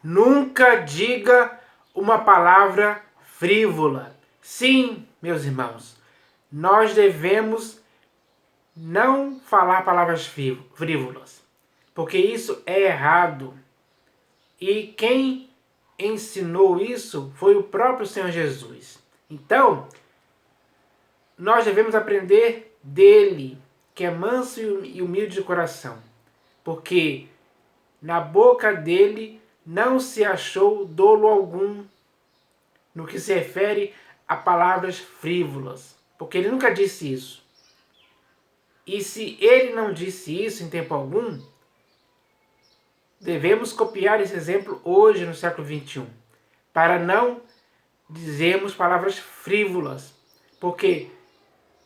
Nunca diga uma palavra frívola. Sim, meus irmãos, nós devemos não falar palavras frívolas, porque isso é errado. E quem ensinou isso foi o próprio Senhor Jesus. Então, nós devemos aprender dele, que é manso e humilde de coração, porque na boca dele não se achou dolo algum no que se refere a palavras frívolas, porque ele nunca disse isso. E se ele não disse isso em tempo algum, devemos copiar esse exemplo hoje no século XXI, para não dizermos palavras frívolas, porque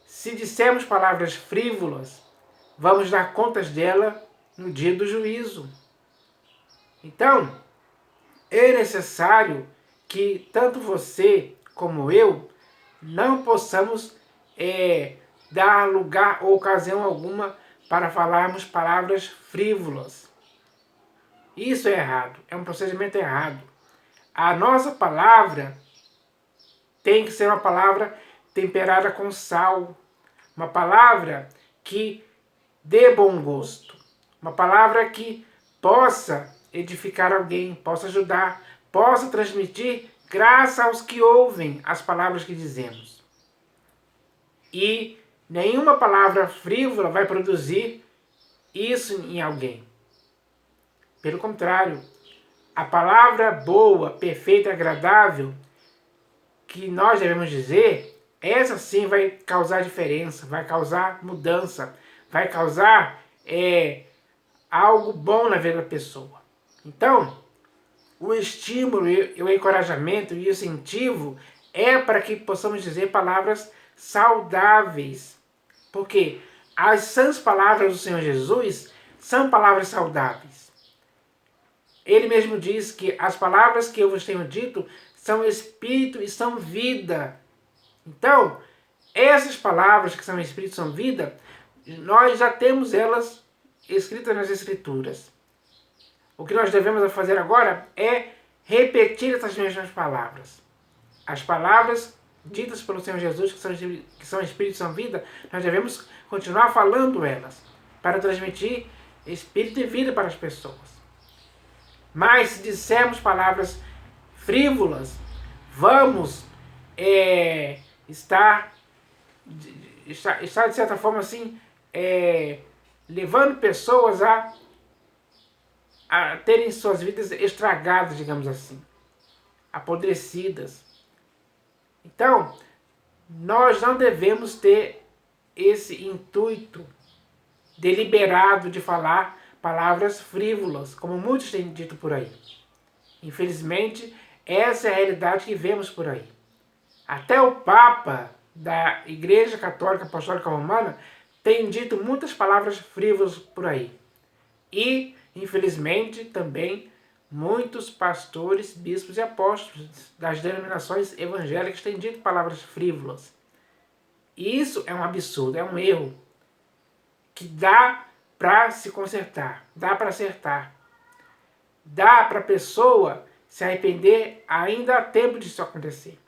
se dissermos palavras frívolas, vamos dar contas dela no dia do juízo. Então, é necessário que tanto você como eu não possamos dar lugar ou ocasião alguma para falarmos palavras frívolas. Isso é errado, é um procedimento errado. A nossa palavra tem que ser uma palavra temperada com sal, uma palavra que dê bom gosto, uma palavra que possa edificar alguém, possa ajudar, possa transmitir graça aos que ouvem as palavras que dizemos. E nenhuma palavra frívola vai produzir isso em alguém. Pelo contrário, a palavra boa, perfeita e agradável que nós devemos dizer, essa sim vai causar diferença, vai causar mudança, vai causar algo bom na vida da pessoa. Então, o estímulo e o encorajamento e o incentivo é para que possamos dizer palavras saudáveis. Porque as sãs palavras do Senhor Jesus são palavras saudáveis. Ele mesmo diz que as palavras que eu vos tenho dito são espírito e são vida. Então, essas palavras que são espírito e são vida, nós já temos elas escritas nas Escrituras. O que nós devemos fazer agora é repetir essas mesmas palavras. As palavras ditas pelo Senhor Jesus, que são espírito e são vida, nós devemos continuar falando elas, para transmitir espírito e vida para as pessoas. Mas se dissermos palavras frívolas, vamos estar de certa forma assim, levando pessoas a terem suas vidas estragadas, digamos assim, apodrecidas. Então, nós não devemos ter esse intuito deliberado de falar palavras frívolas, como muitos têm dito por aí. Infelizmente, essa é a realidade que vemos por aí. Até o Papa da Igreja Católica Apostólica Romana tem dito muitas palavras frívolas por aí. E, infelizmente, também muitos pastores, bispos e apóstolos das denominações evangélicas têm dito palavras frívolas. E isso é um absurdo, é um erro que dá para se consertar, dá para acertar. Dá para a pessoa se arrepender ainda há tempo disso acontecer.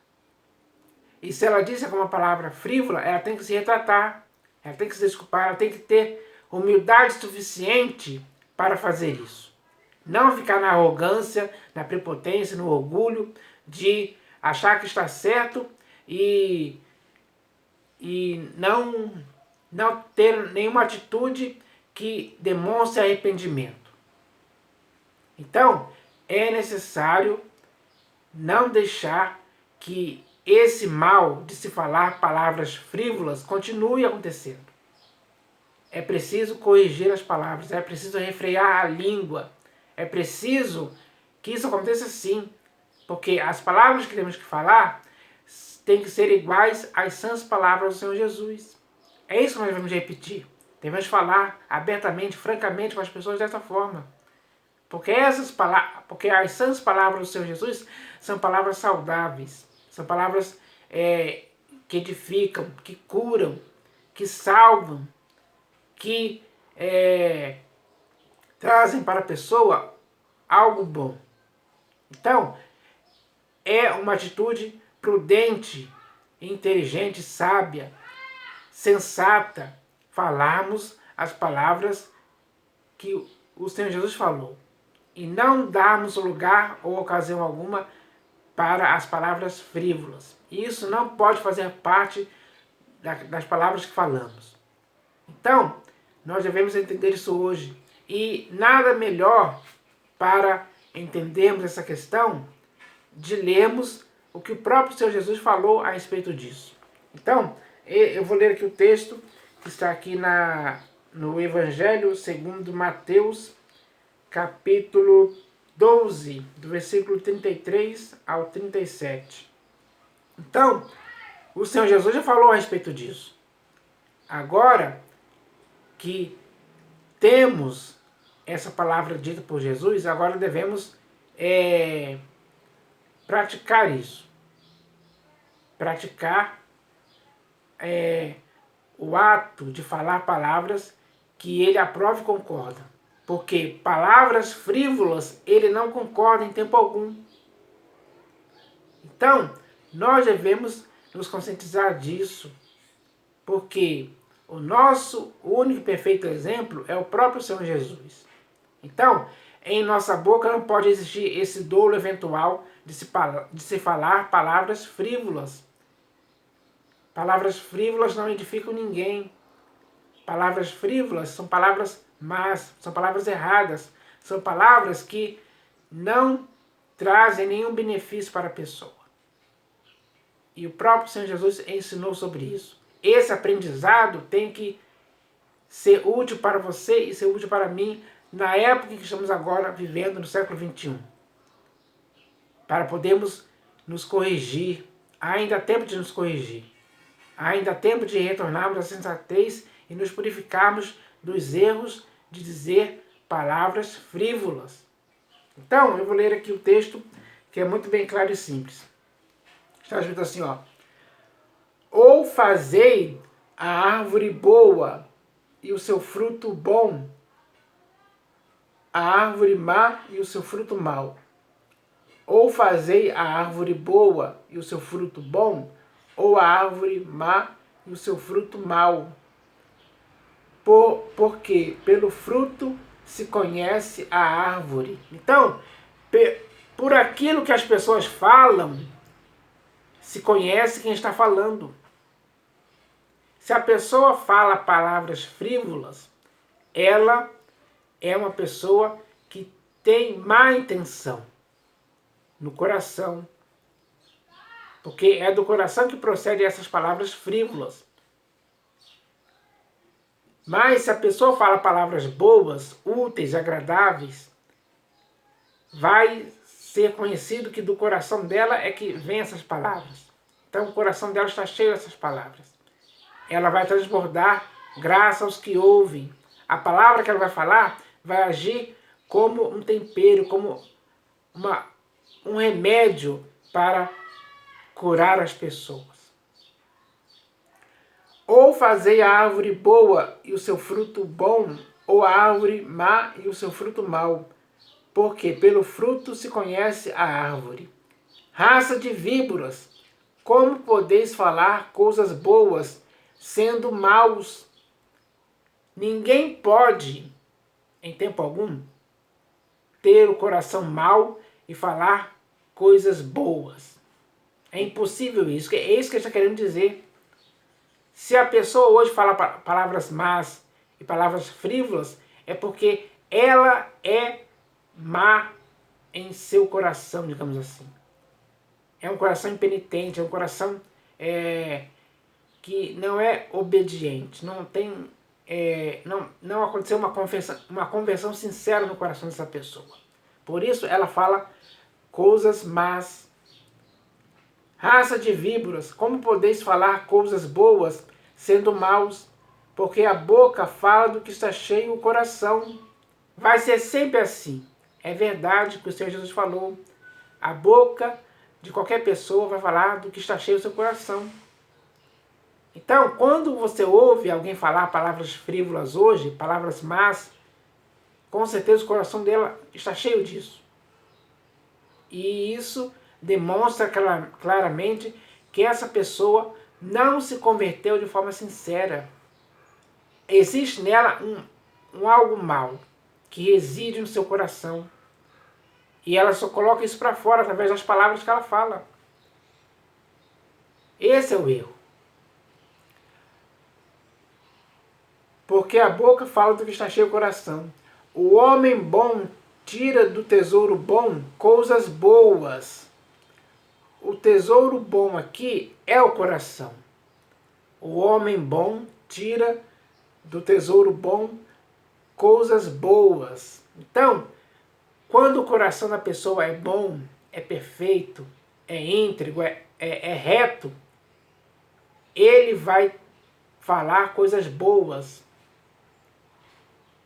E se ela disse alguma palavra frívola, ela tem que se retratar, ela tem que se desculpar, ela tem que ter humildade suficiente para fazer isso. Não ficar na arrogância, na prepotência, no orgulho de achar que está certo e não ter nenhuma atitude que demonstre arrependimento. Então, é necessário não deixar que esse mal de se falar palavras frívolas continue acontecendo. É preciso corrigir as palavras, é preciso refrear a língua, é preciso que isso aconteça sim, porque as palavras que temos que falar têm que ser iguais às sãs palavras do Senhor Jesus. É isso que nós devemos repetir. Devemos falar abertamente, francamente com as pessoas dessa forma. Porque as sãs palavras do Senhor Jesus são palavras saudáveis, são palavras que edificam, que curam, que salvam, que trazem para a pessoa algo bom. Então, é uma atitude prudente, inteligente, sábia, sensata, falarmos as palavras que o Senhor Jesus falou e não darmos lugar ou ocasião alguma para as palavras frívolas. Isso não pode fazer parte das palavras que falamos. Então, nós devemos entender isso hoje. E nada melhor para entendermos essa questão de lermos o que o próprio Senhor Jesus falou a respeito disso. Então, eu vou ler aqui o texto que está aqui no Evangelho segundo Mateus, capítulo 12, do versículo 33 ao 37. Então, o Senhor Jesus já falou a respeito disso. Agora que temos essa palavra dita por Jesus, agora devemos praticar isso. Praticar o ato de falar palavras que ele aprova e concorda. Porque palavras frívolas ele não concorda em tempo algum. Então, nós devemos nos conscientizar disso. Porque o nosso único e perfeito exemplo é o próprio Senhor Jesus. Então, em nossa boca não pode existir esse dolo eventual de se falar palavras frívolas. Palavras frívolas não edificam ninguém. Palavras frívolas são palavras más, são palavras erradas, são palavras que não trazem nenhum benefício para a pessoa. E o próprio Senhor Jesus ensinou sobre isso. Esse aprendizado tem que ser útil para você e ser útil para mim na época que estamos agora vivendo, no século XXI. Para podermos nos corrigir. Ainda há tempo de nos corrigir. Ainda há tempo de retornarmos à sensatez e nos purificarmos dos erros de dizer palavras frívolas. Então, eu vou ler aqui o texto, que é muito bem claro e simples. Está escrito assim, ó. Ou fazei a árvore boa e o seu fruto bom, a árvore má e o seu fruto mau. Ou fazei a árvore boa e o seu fruto bom, ou a árvore má e o seu fruto mau. Porque pelo fruto se conhece a árvore. Então, por aquilo que as pessoas falam, se conhece quem está falando. Se a pessoa fala palavras frívolas, ela é uma pessoa que tem má intenção no coração. Porque é do coração que procedem essas palavras frívolas. Mas se a pessoa fala palavras boas, úteis, agradáveis, vai ser conhecido que do coração dela é que vem essas palavras. Então o coração dela está cheio dessas palavras. Ela vai transbordar graças aos que ouvem. A palavra que ela vai falar vai agir como um tempero, como um remédio para curar as pessoas. Ou fazei a árvore boa e o seu fruto bom, ou a árvore má e o seu fruto mau. Porque pelo fruto se conhece a árvore. Raça de víboras, como podeis falar coisas boas, sendo maus? Ninguém pode, em tempo algum, ter o coração mau e falar coisas boas. É impossível isso. É isso que ele está querendo dizer. Se a pessoa hoje fala palavras más e palavras frívolas, é porque ela é má em seu coração, digamos assim. É um coração impenitente, é um coração que não é obediente, não tem, não aconteceu uma conversão sincera no coração dessa pessoa. Por isso ela fala coisas más. Raça de víboras, como podeis falar coisas boas, sendo maus? Porque a boca fala do que está cheio o coração. Vai ser sempre assim. É verdade que o Senhor Jesus falou. A boca de qualquer pessoa vai falar do que está cheio o seu coração. Então, quando você ouve alguém falar palavras frívolas hoje, palavras más, com certeza o coração dela está cheio disso. E isso demonstra claramente que essa pessoa não se converteu de forma sincera. Existe nela um algo mal que reside no seu coração. E ela só coloca isso para fora através das palavras que ela fala. Esse é o erro. Porque a boca fala do que está cheio o coração. O homem bom tira do tesouro bom coisas boas. O tesouro bom aqui é o coração. O homem bom tira do tesouro bom coisas boas. Então, quando o coração da pessoa é bom, é perfeito, é íntegro, é reto, ele vai falar coisas boas.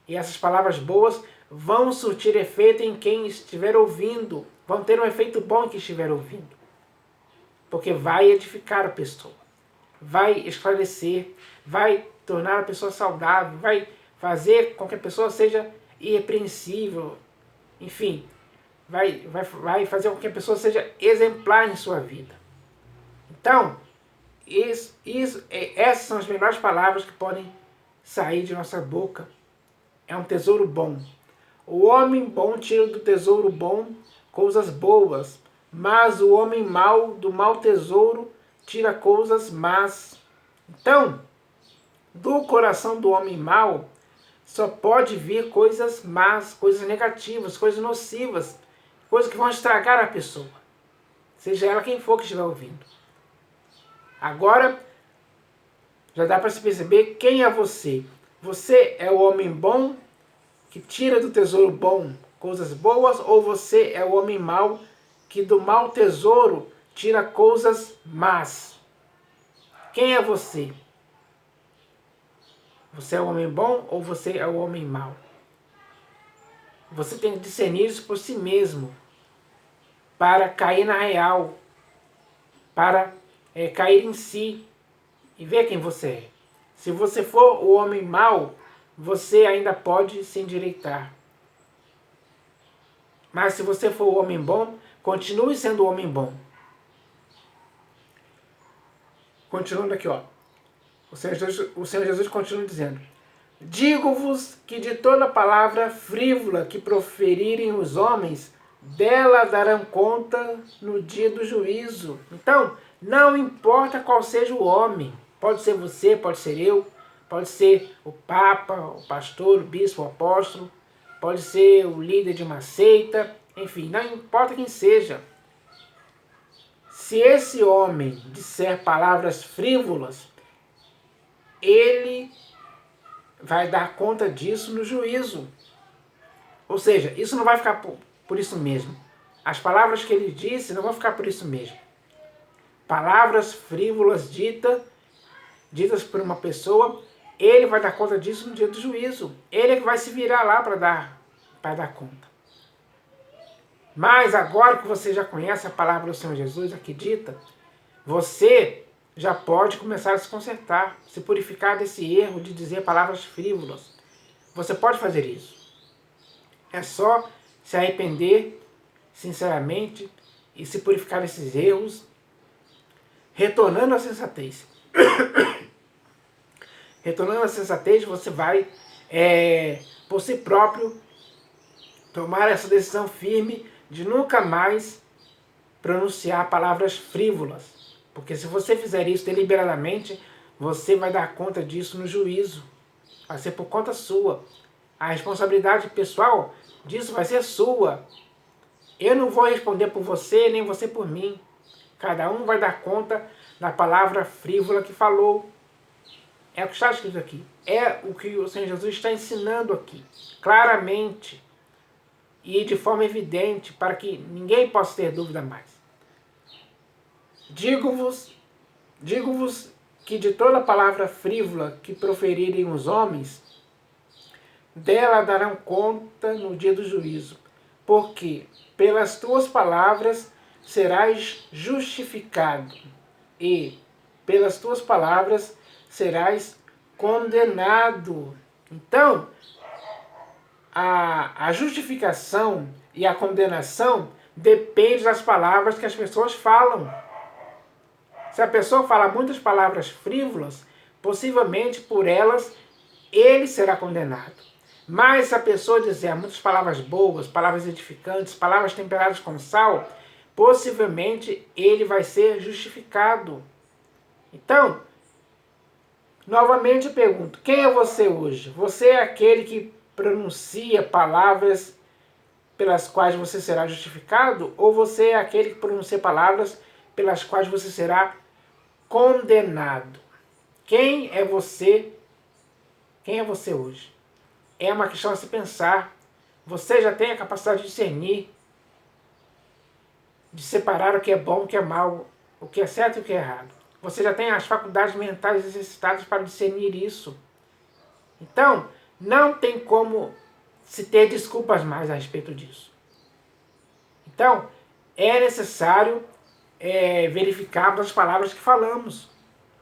E essas palavras boas vão surtir efeito em quem estiver ouvindo. Vão ter um efeito bom em quem estiver ouvindo. Porque vai edificar a pessoa. Vai esclarecer. Vai tornar a pessoa saudável. Vai fazer com que a pessoa seja irrepreensível. Enfim, vai fazer com que a pessoa seja exemplar em sua vida. Então, essas são as melhores palavras que podem sair de nossa boca. É um tesouro bom. O homem bom tira do tesouro bom coisas boas, mas o homem mau do mau tesouro tira coisas más. Então, do coração do homem mau só pode vir coisas más, coisas negativas, coisas nocivas, coisas que vão estragar a pessoa, seja ela quem for que estiver ouvindo. Agora, já dá para se perceber quem é você. Você é o homem bom que tira do tesouro bom coisas boas, ou você é o homem mau que do mau tesouro tira coisas más? Quem é você? Você é o homem bom ou você é o homem mau? Você tem que discernir isso por si mesmo, para cair na real, para cair em si e ver quem você é. Se você for o homem mau, você ainda pode se endireitar. Mas se você for o homem bom, continue sendo o homem bom. Continuando aqui, ó. O Senhor Jesus continua dizendo: digo-vos que de toda palavra frívola que proferirem os homens, dela darão conta no dia do juízo. Então, não importa qual seja o homem, pode ser você, pode ser eu, pode ser o Papa, o pastor, o bispo, o apóstolo, pode ser o líder de uma seita, enfim, não importa quem seja. Se esse homem disser palavras frívolas, ele vai dar conta disso no juízo. Ou seja, isso não vai ficar por isso mesmo. As palavras que ele disse não vão ficar por isso mesmo. Palavras frívolas ditas por uma pessoa, ele vai dar conta disso no dia do juízo. Ele é que vai se virar lá para dar conta. Mas agora que você já conhece a palavra do Senhor Jesus aqui dita, você já pode começar a se consertar, se purificar desse erro de dizer palavras frívolas. Você pode fazer isso. É só se arrepender sinceramente e se purificar desses erros, retornando à sensatez. Retornando à sensatez, você vai, por si próprio, tomar essa decisão firme de nunca mais pronunciar palavras frívolas. Porque se você fizer isso deliberadamente, você vai dar conta disso no juízo. Vai ser por conta sua. A responsabilidade pessoal disso vai ser sua. Eu não vou responder por você, nem você por mim. Cada um vai dar conta da palavra frívola que falou. É o que está escrito aqui. É o que o Senhor Jesus está ensinando aqui. Claramente. E de forma evidente, para que ninguém possa ter dúvida mais. Digo-vos que de toda palavra frívola que proferirem os homens, dela darão conta no dia do juízo. Porque pelas tuas palavras serás justificado, e pelas tuas palavras serás condenado. Então, a justificação e a condenação depende das palavras que as pessoas falam. Se a pessoa fala muitas palavras frívolas, possivelmente por elas ele será condenado. Mas se a pessoa dizer muitas palavras boas, palavras edificantes, palavras temperadas com sal, possivelmente ele vai ser justificado. Então, novamente eu pergunto, quem é você hoje? Você é aquele que pronuncia palavras pelas quais você será justificado? Ou você é aquele que pronuncia palavras pelas quais você será condenado? Quem é você? Quem é você hoje? É uma questão a se pensar. Você já tem a capacidade de discernir, de separar o que é bom, o que é mal, o que é certo e o que é errado. Você já tem as faculdades mentais exercitadas para discernir isso. Então, não tem como se ter desculpas mais a respeito disso. Então, é necessário verificarmos as palavras que falamos,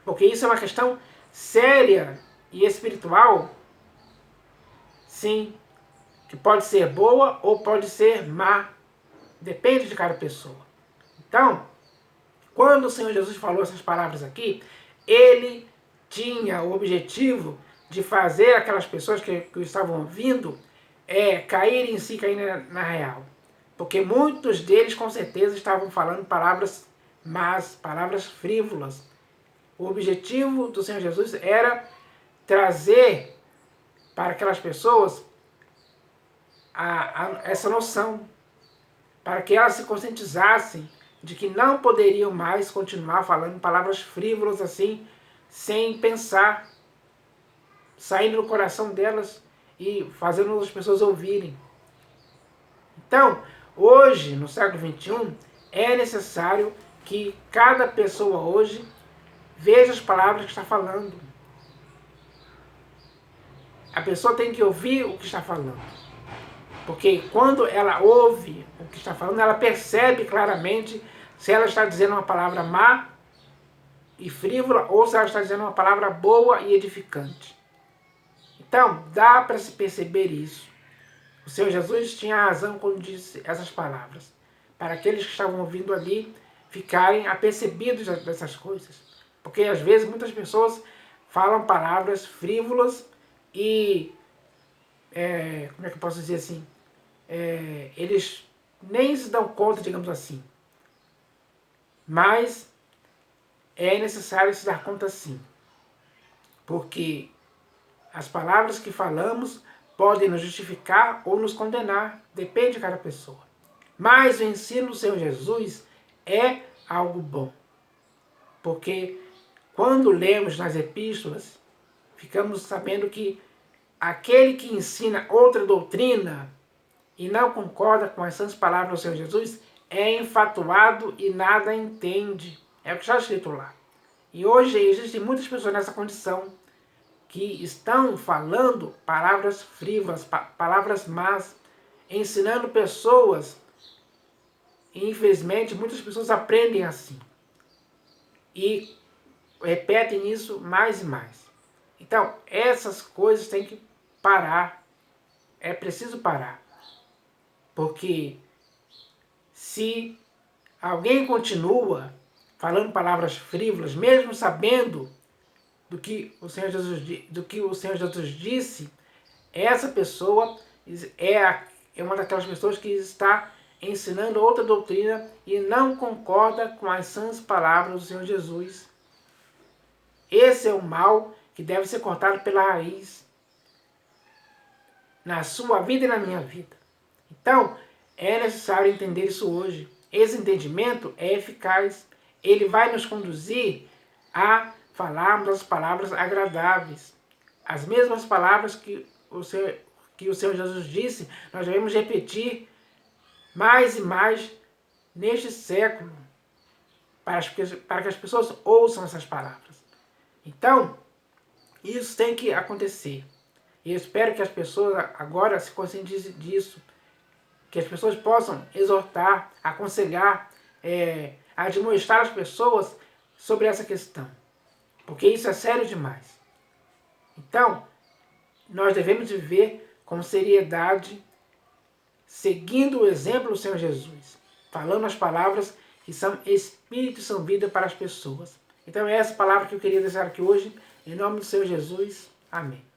porque isso é uma questão séria e espiritual, sim, que pode ser boa ou pode ser má, depende de cada pessoa. Então, quando o Senhor Jesus falou essas palavras aqui, ele tinha o objetivo de fazer aquelas pessoas que o estavam ouvindo caírem em si, caírem na real. Porque muitos deles com certeza estavam falando palavras más, palavras frívolas. O objetivo do Senhor Jesus era trazer para aquelas pessoas essa noção, para que elas se conscientizassem de que não poderiam mais continuar falando palavras frívolas assim, sem pensar, saindo do coração delas e fazendo as pessoas ouvirem. Então, hoje, no século XXI, é necessário que cada pessoa hoje veja as palavras que está falando. A pessoa tem que ouvir o que está falando. Porque quando ela ouve o que está falando, ela percebe claramente se ela está dizendo uma palavra má e frívola ou se ela está dizendo uma palavra boa e edificante. Então, dá para se perceber isso. O Senhor Jesus tinha razão quando disse essas palavras, para aqueles que estavam ouvindo ali ficarem apercebidos dessas coisas. Porque às vezes muitas pessoas falam palavras frívolas e, como é que eu posso dizer assim, eles nem se dão conta, digamos assim. Mas é necessário se dar conta sim, porque as palavras que falamos podem nos justificar ou nos condenar, depende de cada pessoa. Mas o ensino do Senhor Jesus é algo bom, porque quando lemos nas epístolas, ficamos sabendo que aquele que ensina outra doutrina e não concorda com as santas palavras do Senhor Jesus é enfatuado e nada entende. É o que está escrito lá. E hoje existem muitas pessoas nessa condição que estão falando palavras frívolas, palavras más, ensinando pessoas. E infelizmente muitas pessoas aprendem assim e repetem isso mais e mais. Então, essas coisas têm que parar. É preciso parar. Porque se alguém continua falando palavras frívolas, mesmo sabendo do que o Senhor Jesus disse, essa pessoa é uma daquelas pessoas que está ensinando outra doutrina e não concorda com as sãs palavras do Senhor Jesus. Esse é o mal que deve ser cortado pela raiz na sua vida e na minha vida. Então, é necessário entender isso hoje. Esse entendimento é eficaz. Ele vai nos conduzir a falarmos as palavras agradáveis. As mesmas palavras que o Senhor Jesus disse, nós devemos repetir mais e mais neste século, para que as pessoas ouçam essas palavras. Então, isso tem que acontecer. E eu espero que as pessoas agora se conscientizem disso, que as pessoas possam exortar, aconselhar, admoestar as pessoas sobre essa questão. Porque isso é sério demais. Então, nós devemos viver com seriedade, seguindo o exemplo do Senhor Jesus. falando as palavras que são espírito e são vida para as pessoas. Então é essa palavra que eu queria deixar aqui hoje, em nome do Senhor Jesus. Amém.